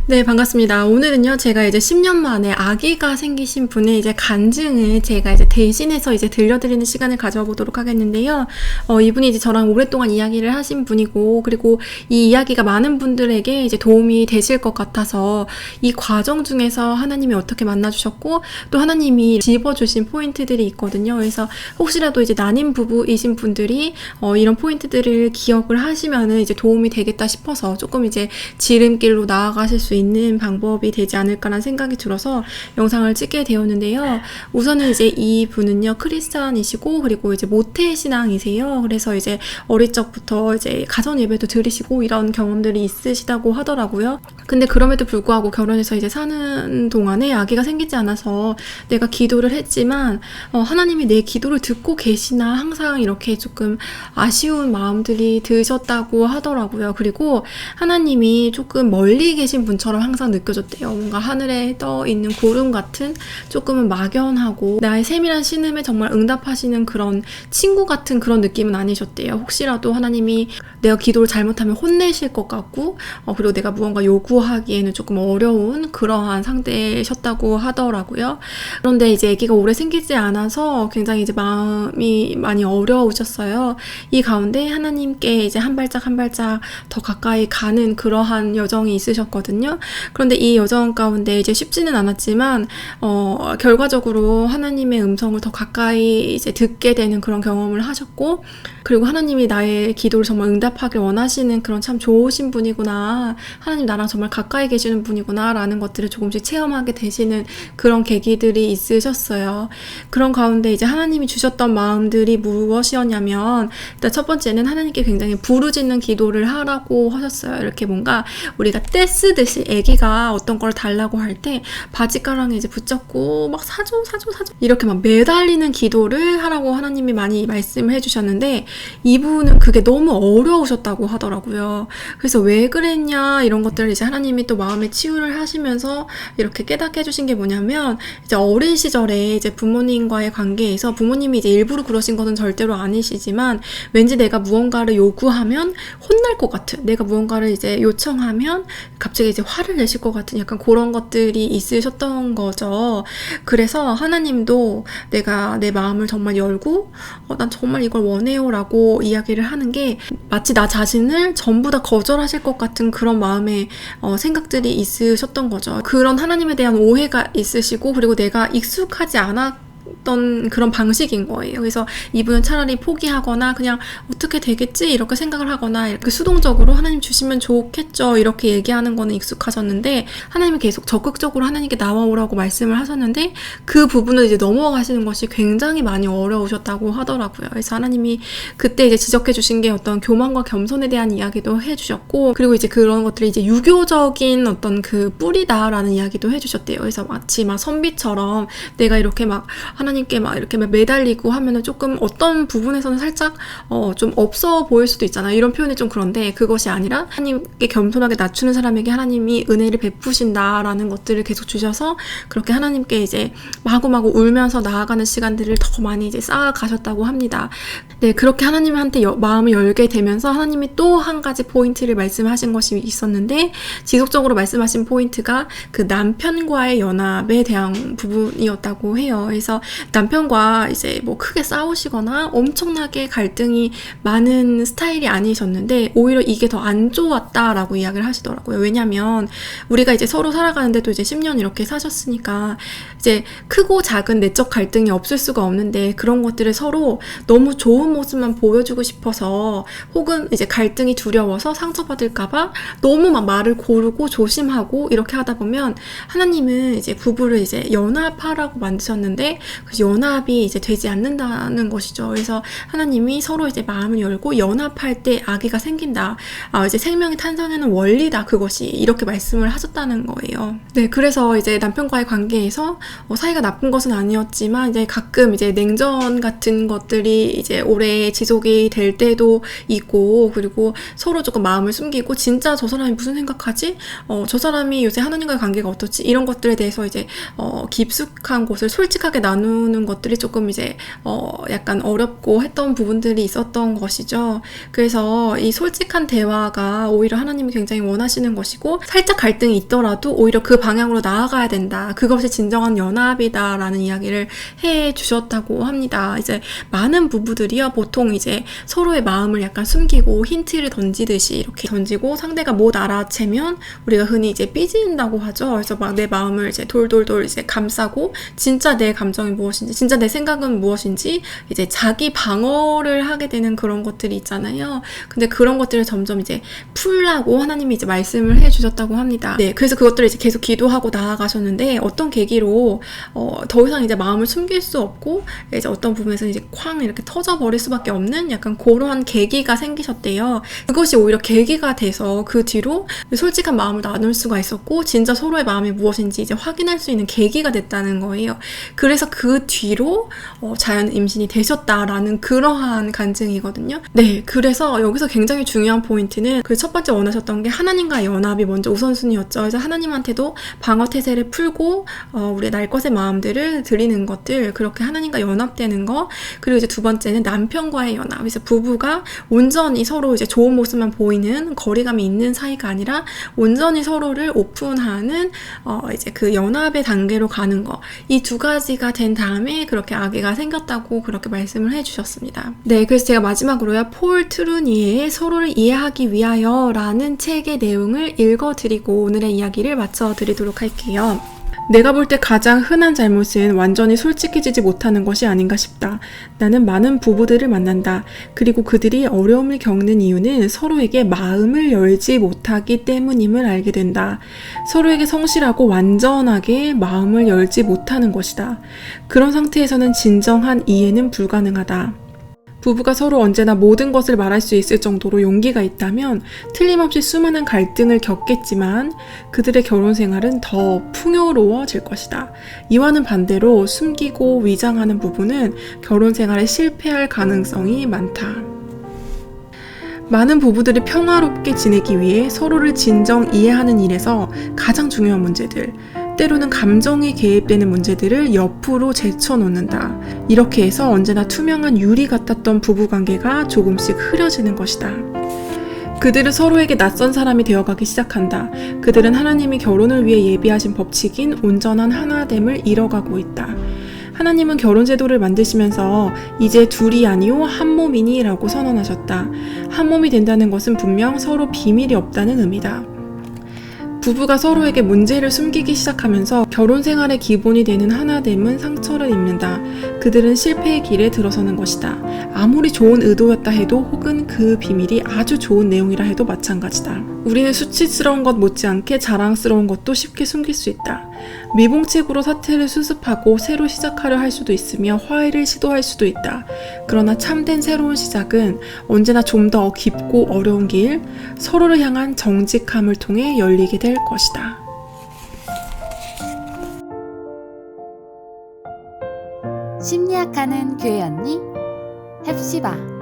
네, 반갑습니다. 오늘은요, 제가 이제 10년 만에 아기가 생기신 분의 이제 간증을 제가 이제 대신해서 이제 들려드리는 시간을 가져보도록 하겠는데요. 이분이 이제 저랑 오랫동안 이야기를 하신 분이고, 그리고 이 이야기가 많은 분들에게 이제 도움이 되실 것 같아서 이 과정 중에서 하나님이 어떻게 만나주셨고, 또 하나님이 집어주신 포인트들이 있거든요. 그래서 혹시라도 이제 난임 부부이신 분들이 이런 포인트들을 기억을 하시면은 이제 도움이 되겠다 싶어서 조금 이제 지름길로 나아가실 수 있는 방법이 되지 않을까라는 생각이 들어서 영상을 찍게 되었는데요. 우선은 이제 이 분은요, 크리스찬이시고, 그리고 이제 모태 신앙이세요. 그래서 이제 어릴 적부터 이제 가정 예배도 드리시고 이런 경험들이 있으시다고 하더라고요. 근데 그럼에도 불구하고 결혼해서 이제 사는 동안에 아기가 생기지 않아서 내가 기도를 했지만 하나님이 내 기도를 듣고 계시나 항상 이렇게 조금 아쉬운 마음들이 드셨다고 하더라고요. 그리고 하나님이 조금 멀리 계신 분처럼 항상 느껴졌대요. 뭔가 하늘에 떠 있는 구름 같은, 조금은 막연하고 나의 세밀한 신음에 정말 응답하시는 그런 친구 같은 그런 느낌은 아니셨대요. 혹시라도 하나님이 내가 기도를 잘못하면 혼내실 것 같고, 그리고 내가 무언가 요구하기에는 조금 어려운 그러한 상태셨다고 하더라고요. 그런데 이제 아기가 오래 생기지 않아서 굉장히 이제 마음이 많이 어려우셨어요. 이 가운데 하나님께 이제 한 발짝 한 발짝 더 가까이 가는 그러한 여정이 있으셨거든요. 그런데 이 여정 가운데 이제 쉽지는 않았지만 결과적으로 하나님의 음성을 더 가까이 이제 듣게 되는 그런 경험을 하셨고, 그리고 하나님이 나의 기도를 정말 응답하길 원하시는 그런 참 좋으신 분이구나, 하나님 나랑 정말 가까이 계시는 분이구나 라는 것들을 조금씩 체험하게 되시는 그런 계기들이 있으셨어요. 그런 가운데 이제 하나님이 주셨던 마음들이 무엇이었냐면, 일단 첫 번째는 하나님께 굉장히 부르짖는 기도를 하라고 하셨어요. 이렇게 뭔가 우리가 떼 쓰듯이 아기가 어떤 걸 달라고 할 때 바지가랑에 이제 붙잡고 막 사줘 이렇게 막 매달리는 기도를 하라고 하나님이 많이 말씀해 주셨는데, 이분은 그게 너무 어려우셨다고 하더라고요. 그래서 왜 그랬냐 이런 것들을 이제 하나님이 또 마음에 치유를 하시면서 이렇게 깨닫게 해주신 게 뭐냐면, 이제 어린 시절에 이제 부모님과의 관계에서 부모님이 이제 일부러 그러신 것은 절대로 아니시지만, 왠지 내가 무언가를 요구하면 혼날 것 같은, 내가 무언가를 이제 요청하면 갑자기 이제 화를 내실 것 같은 약간 그런 것들이 있으셨던 거죠. 그래서 하나님도 내가 내 마음을 정말 열고 난 정말 이걸 원해요 라고 이야기를 하는 게 마치 나 자신을 전부 다 거절하실 것 같은 그런 마음의 생각들이 있으셨던 거죠. 그런 하나님에 대한 오해가 있으시고, 그리고 내가 익숙하지 않았던 그런 방식인 거예요. 그래서 이분은 차라리 포기하거나 그냥 어떻게 되겠지 이렇게 생각을 하거나 이렇게 수동적으로 하나님 주시면 좋겠죠 이렇게 얘기하는 거는 익숙하셨는데, 하나님이 계속 적극적으로 하나님께 나와오라고 말씀을 하셨는데 그 부분을 이제 넘어가시는 것이 굉장히 많이 어려우셨다고 하더라고요. 그래서 하나님이 그때 이제 지적해 주신 게 어떤 교만과 겸손에 대한 이야기도 해주셨고, 그리고 이제 그런 것들이 이제 유교적인 어떤 그 뿌리다라는 이야기도 해주셨대요. 그래서 마치 막 선비처럼 내가 이렇게 막 하나님께 막 이렇게 막 매달리고 하면은 조금 어떤 부분에서는 살짝 좀 없어 보일 수도 있잖아요. 이런 표현이 좀 그런데, 그것이 아니라 하나님께 겸손하게 낮추는 사람에게 하나님이 은혜를 베푸신다라는 것들을 계속 주셔서 그렇게 하나님께 이제 마구마구 울면서 나아가는 시간들을 더 많이 이제 쌓아가셨다고 합니다. 네, 그렇게 하나님한테 마음을 열게 되면서 하나님이 또 한 가지 포인트를 말씀하신 것이 있었는데, 지속적으로 말씀하신 포인트가 그 남편과의 연합에 대한 부분이었다고 해요. 그래서 남편과 이제 뭐 크게 싸우시거나 엄청나게 갈등이 많은 스타일이 아니셨는데 오히려 이게 더 안 좋았다라고 이야기를 하시더라고요. 왜냐면 우리가 이제 서로 살아가는데도 이제 10년 이렇게 사셨으니까 이제 크고 작은 내적 갈등이 없을 수가 없는데, 그런 것들을 서로 너무 좋은 모습만 보여주고 싶어서, 혹은 이제 갈등이 두려워서 상처받을까봐 너무 막 말을 고르고 조심하고 이렇게 하다 보면, 하나님은 이제 부부를 이제 연합하라고 만드셨는데 그 연합이 이제 되지 않는다는 것이죠. 그래서 하나님이 서로 이제 마음을 열고 연합할 때 아기가 생긴다. 이제 생명이 탄생하는 원리다. 그것이 이렇게 말씀을 하셨다는 거예요. 네, 그래서 이제 남편과의 관계에서 사이가 나쁜 것은 아니었지만 이제 가끔 이제 냉전 같은 것들이 이제 오래 지속이 될 때도 있고, 그리고 서로 조금 마음을 숨기고 진짜 저 사람이 무슨 생각하지? 저 사람이 요새 하나님과의 관계가 어떻지? 이런 것들에 대해서 이제 깊숙한 곳을 솔직하게 나누 나누는 것들이 조금 이제 약간 어렵고 했던 부분들이 있었던 것이죠. 그래서 이 솔직한 대화가 오히려 하나님이 굉장히 원하시는 것이고, 살짝 갈등이 있더라도 오히려 그 방향으로 나아가야 된다. 그것이 진정한 연합이다라는 이야기를 해 주셨다고 합니다. 이제 많은 부부들이요, 보통 이제 서로의 마음을 약간 숨기고 힌트를 던지듯이 이렇게 던지고, 상대가 못 알아채면 우리가 흔히 이제 삐진다고 하죠. 그래서 막 내 마음을 이제 돌돌돌 이제 감싸고, 진짜 내 감정이 무엇인지, 진짜 내 생각은 무엇인지 이제 자기 방어를 하게 되는 그런 것들이 있잖아요. 근데 그런 것들을 점점 이제 풀라고 하나님이 이제 말씀을 해 주셨다고 합니다. 네, 그래서 그것들을 이제 계속 기도하고 나아가셨는데, 어떤 계기로 더 이상 이제 마음을 숨길 수 없고 이제 어떤 부분에서 이제 쾅 이렇게 터져버릴 수밖에 없는 약간 그러한 계기가 생기셨대요. 그것이 오히려 계기가 돼서 그 뒤로 솔직한 마음을 나눌 수가 있었고, 진짜 서로의 마음이 무엇인지 이제 확인할 수 있는 계기가 됐다는 거예요. 그래서 그 뒤로 자연 임신이 되셨다라는 그러한 간증이거든요. 네, 그래서 여기서 굉장히 중요한 포인트는 그 첫 번째 원하셨던 게 하나님과의 연합이 먼저 우선순위였죠. 그래서 하나님한테도 방어 태세를 풀고 우리의 날 것의 마음들을 드리는 것들, 그렇게 하나님과 연합되는 거. 그리고 이제 두 번째는 남편과의 연합. 그래서 부부가 온전히 서로 이제 좋은 모습만 보이는 거리감이 있는 사이가 아니라 온전히 서로를 오픈하는 이제 그 연합의 단계로 가는 거. 이 두 가지가 된 다음에 그렇게 아기가 생겼다고 그렇게 말씀을 해주셨습니다. 네, 그래서 제가 마지막으로요, 폴 트루니에의 서로를 이해하기 위하여 라는 책의 내용을 읽어드리고 오늘의 이야기를 마쳐드리도록 할게요. 내가 볼 때 가장 흔한 잘못은 완전히 솔직해지지 못하는 것이 아닌가 싶다. 나는 많은 부부들을 만난다. 그리고 그들이 어려움을 겪는 이유는 서로에게 마음을 열지 못하기 때문임을 알게 된다. 서로에게 성실하고 완전하게 마음을 열지 못하는 것이다. 그런 상태에서는 진정한 이해는 불가능하다. 부부가 서로 언제나 모든 것을 말할 수 있을 정도로 용기가 있다면 틀림없이 수많은 갈등을 겪겠지만 그들의 결혼 생활은 더 풍요로워질 것이다. 이와는 반대로 숨기고 위장하는 부부는 결혼 생활에 실패할 가능성이 많다. 많은 부부들이 평화롭게 지내기 위해 서로를 진정 이해하는 일에서 가장 중요한 문제들, 때로는 감정이 개입되는 문제들을 옆으로 제쳐놓는다. 이렇게 해서 언제나 투명한 유리 같았던 부부관계가 조금씩 흐려지는 것이다. 그들은 서로에게 낯선 사람이 되어가기 시작한다. 그들은 하나님이 결혼을 위해 예비하신 법칙인 온전한 하나됨을 잃어가고 있다. 하나님은 결혼 제도를 만드시면서 이제 둘이 아니요 한 몸이니 라고 선언하셨다. 한 몸이 된다는 것은 분명 서로 비밀이 없다는 의미다. 부부가 서로에게 문제를 숨기기 시작하면서 결혼 생활의 기본이 되는 하나됨은 상처를 입는다. 그들은 실패의 길에 들어서는 것이다. 아무리 좋은 의도였다 해도 혹은 그 비밀이 아주 좋은 내용이라 해도 마찬가지다. 우리는 수치스러운 것 못지않게 자랑스러운 것도 쉽게 숨길 수 있다. 미봉책으로 사태를 수습하고 새로 시작하려 할 수도 있으며 화해를 시도할 수도 있다. 그러나 참된 새로운 시작은 언제나 좀 더 깊고 어려운 길, 서로를 향한 정직함을 통해 열리게 될 것이다. 심리학하는 교회 언니 헵시바.